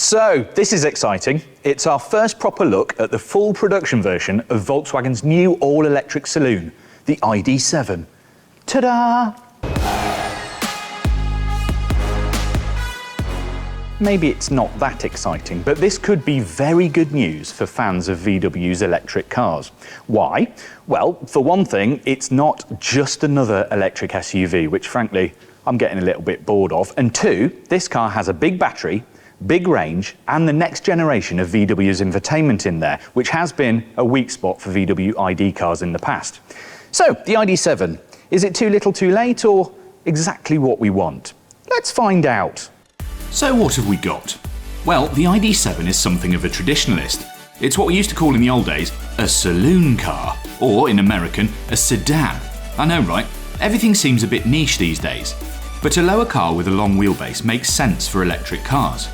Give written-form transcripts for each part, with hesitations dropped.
So, this is exciting. It's our first proper look at the full production version of Volkswagen's new all-electric saloon, the ID.7. Ta-da! Maybe it's not that exciting, but this could be very good news for fans of VW's electric cars. Why? Well, for one thing, it's not just another electric SUV, which frankly, I'm getting a little bit bored of. And two, this car has a big battery, big range, and the next generation of VW's infotainment in there, which has been a weak spot for VW ID cars in the past. So, the ID.7, is it too little too late, or exactly what we want? Let's find out. So what have we got? Well, the ID.7 is something of a traditionalist. It's what we used to call in the old days a saloon car, or in American, a sedan. I know, right? Everything seems a bit niche these days. But a lower car with a long wheelbase makes sense for electric cars.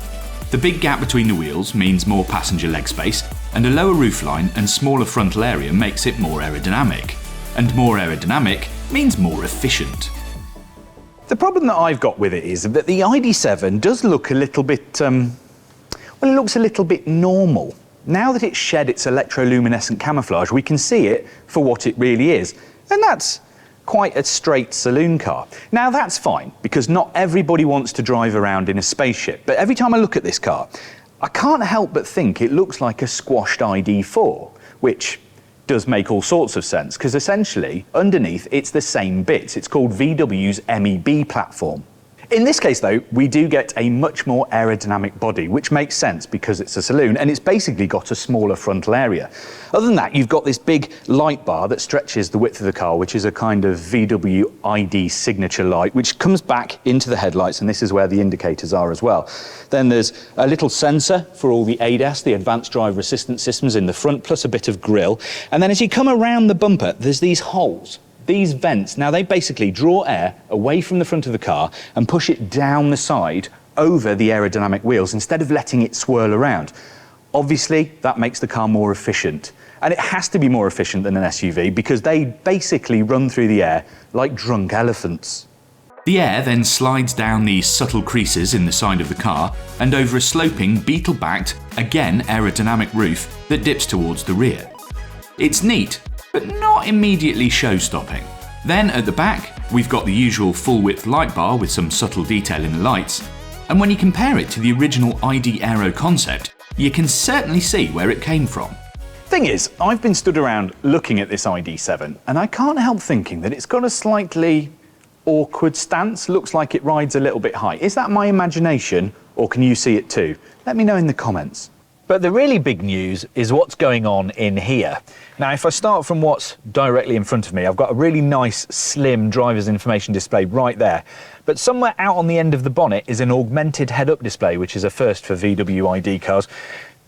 The big gap between the wheels means more passenger leg space, and a lower roofline and smaller frontal area makes it more aerodynamic. And more aerodynamic means more efficient. The problem that I've got with it is that the ID.7 does look a little bit, well, it looks a little bit normal. Now that it's shed its electroluminescent camouflage, we can see it for what it really is. And that's quite a straight saloon car. Now that's fine, because not everybody wants to drive around in a spaceship. But every time I look at this car, I can't help but think it looks like a squashed ID.4, which does make all sorts of sense, because essentially, underneath, it's the same bits. It's called VW's MEB platform. In this case, though, we do get a much more aerodynamic body, which makes sense because it's a saloon, and it's basically got a smaller frontal area. Other than that, you've got this big light bar that stretches the width of the car, which is a kind of VW ID signature light, which comes back into the headlights, and this is where the indicators are as well. Then there's a little sensor for all the ADAS, the advanced driver assistance systems in the front, plus a bit of grille. And then as you come around the bumper, there's these holes. These vents, now they basically draw air away from the front of the car and push it down the side over the aerodynamic wheels instead of letting it swirl around. Obviously, that makes the car more efficient. And it has to be more efficient than an SUV because they basically run through the air like drunk elephants. The air then slides down these subtle creases in the side of the car and over a sloping, beetle-backed, again aerodynamic roof that dips towards the rear. It's neat, but not immediately show-stopping. Then at the back, we've got the usual full-width light bar with some subtle detail in the lights, and when you compare it to the original ID Aero concept, you can certainly see where it came from. Thing is, I've been stood around looking at this ID.7, and I can't help thinking that it's got a slightly awkward stance, looks like it rides a little bit high. Is that my imagination, or can you see it too? Let me know in the comments. But the really big news is what's going on in here. Now, if I start from what's directly in front of me, I've got a really nice, slim driver's information display right there. But somewhere out on the end of the bonnet is an augmented head-up display, which is a first for VW ID cars.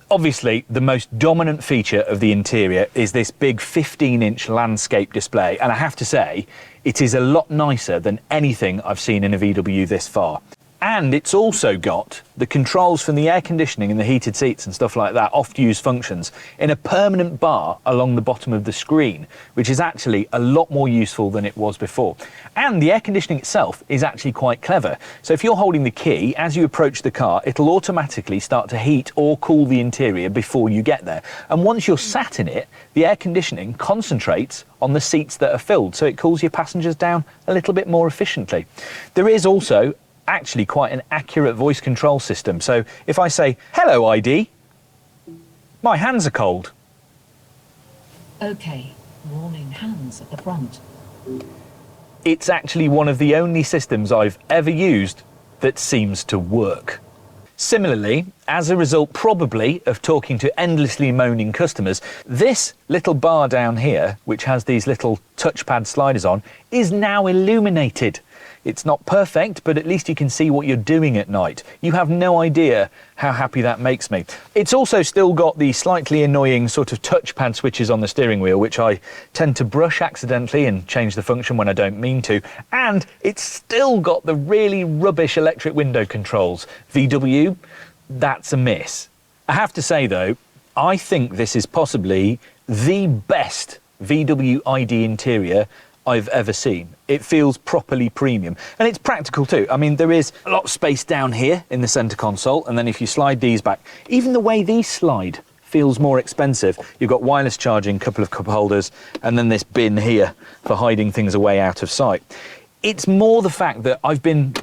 Obviously, the most dominant feature of the interior is this big 15-inch landscape display. And I have to say, it is a lot nicer than anything I've seen in a VW this far. And it's also got the controls from the air conditioning and the heated seats and stuff like that, oft-used functions, in a permanent bar along the bottom of the screen, which is actually a lot more useful than it was before. And the air conditioning itself is actually quite clever. So if you're holding the key, as you approach the car, it'll automatically start to heat or cool the interior before you get there. And once you're sat in it, the air conditioning concentrates on the seats that are filled, so it cools your passengers down a little bit more efficiently. There is also actually quite an accurate voice control system. So if I say, "Hello ID," my hands are cold. Okay, warning, hands at the front. It's actually one of the only systems I've ever used that seems to work. Similarly, as a result probably of talking to endlessly moaning customers, this little bar down here, which has these little touchpad sliders on, is now illuminated. It's not perfect, but at least you can see what you're doing at night. You have no idea how happy that makes me. It's also still got the slightly annoying sort of touchpad switches on the steering wheel, which I tend to brush accidentally and change the function when I don't mean to. And it's still got the really rubbish electric window controls. VW, that's a miss. I have to say though, I think this is possibly the best VW ID interior I've ever seen. It feels properly premium, and it's practical too. I mean, there is a lot of space down here in the center console, and then if you slide these back, even the way these slide feels more expensive. You've got wireless charging, couple of cup holders, and then this bin here for hiding things away out of sight. It's more the fact that I've been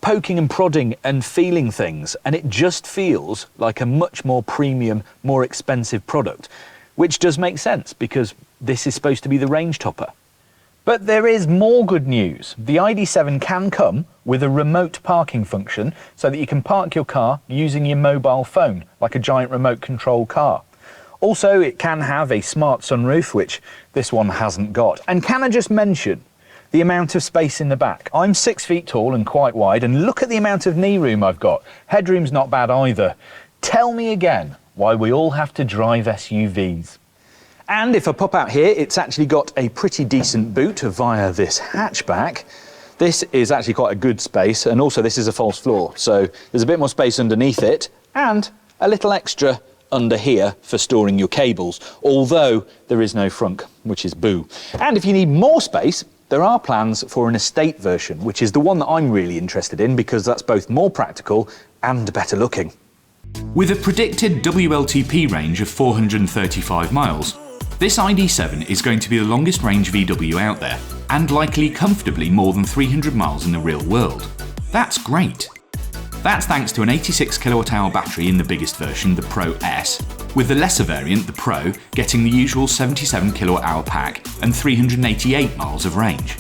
poking and prodding and feeling things, and it just feels like a much more premium, more expensive product, which does make sense because this is supposed to be the range topper. But there is more good news. The ID.7 can come with a remote parking function so that you can park your car using your mobile phone, like a giant remote control car. Also, it can have a smart sunroof, which this one hasn't got. And can I just mention the amount of space in the back? I'm 6 feet tall and quite wide, and look at the amount of knee room I've got. Headroom's not bad either. Tell me again why we all have to drive SUVs. And if I pop out here, it's actually got a pretty decent boot via this hatchback. This is actually quite a good space, and also this is a false floor, so there's a bit more space underneath it, and a little extra under here for storing your cables, although there is no frunk, which is boo. And if you need more space, there are plans for an estate version, which is the one that I'm really interested in because that's both more practical and better looking. With a predicted WLTP range of 435 miles, this ID.7 is going to be the longest range VW out there, and likely comfortably more than 300 miles in the real world. That's great. That's thanks to an 86 kWh battery in the biggest version, the Pro S, with the lesser variant, the Pro, getting the usual 77 kWh pack and 388 miles of range.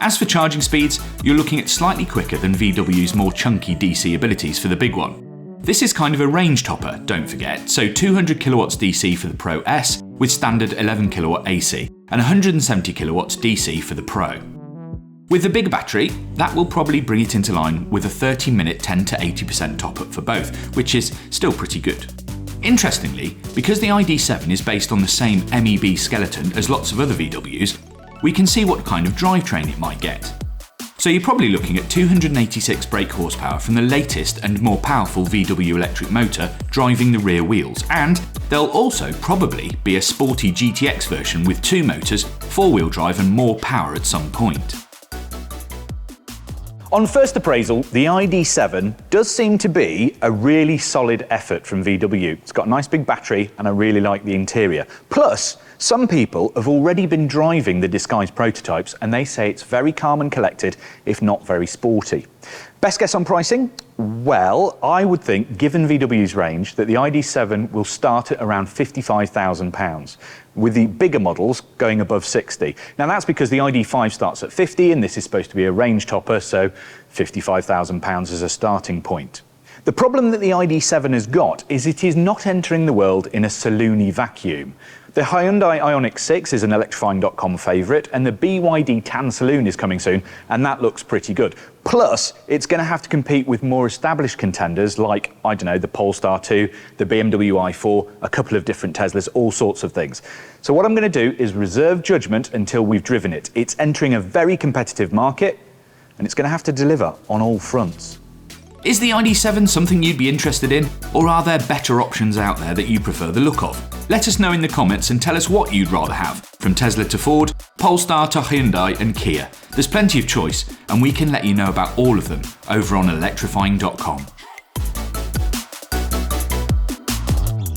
As for charging speeds, you're looking at slightly quicker than VW's more chunky DC abilities for the big one. This is kind of a range topper, don't forget, so 200 kilowatts DC for the Pro S with standard 11 kilowatt AC and 170 kilowatts DC for the Pro. With the bigger battery, that will probably bring it into line with a 30-minute 10 to 80% top-up for both, which is still pretty good. Interestingly, because the ID.7 is based on the same MEB skeleton as lots of other VWs, we can see what kind of drivetrain it might get. So you're probably looking at 286 brake horsepower from the latest and more powerful VW electric motor driving the rear wheels, and there'll also probably be a sporty GTX version with 2 motors, 4-wheel drive and more power at some point. On first appraisal, the ID.7 does seem to be a really solid effort from VW. It's got a nice big battery and I really like the interior. Plus, some people have already been driving the disguised prototypes and they say it's very calm and collected, if not very sporty. Best guess on pricing? Well, I would think, given VW's range, that the ID.7 will start at around £55,000, with the bigger models going above 60. Now that's because the ID.5 starts at 50 and this is supposed to be a range topper, so £55,000 as a starting point. The problem that the ID.7 has got is it is not entering the world in a saloony vacuum. The Hyundai Ioniq 6 is an Electrifying.com favourite, and the BYD Tan Saloon is coming soon, and that looks pretty good. Plus, it's going to have to compete with more established contenders like, I don't know, the Polestar 2, the BMW i4, a couple of different Teslas, all sorts of things. So what I'm going to do is reserve judgment until we've driven it. It's entering a very competitive market, and it's going to have to deliver on all fronts. Is the ID.7 something you'd be interested in, or are there better options out there that you prefer the look of? Let us know in the comments and tell us what you'd rather have, from Tesla to Ford, Polestar to Hyundai and Kia. There's plenty of choice, and we can let you know about all of them over on electrifying.com.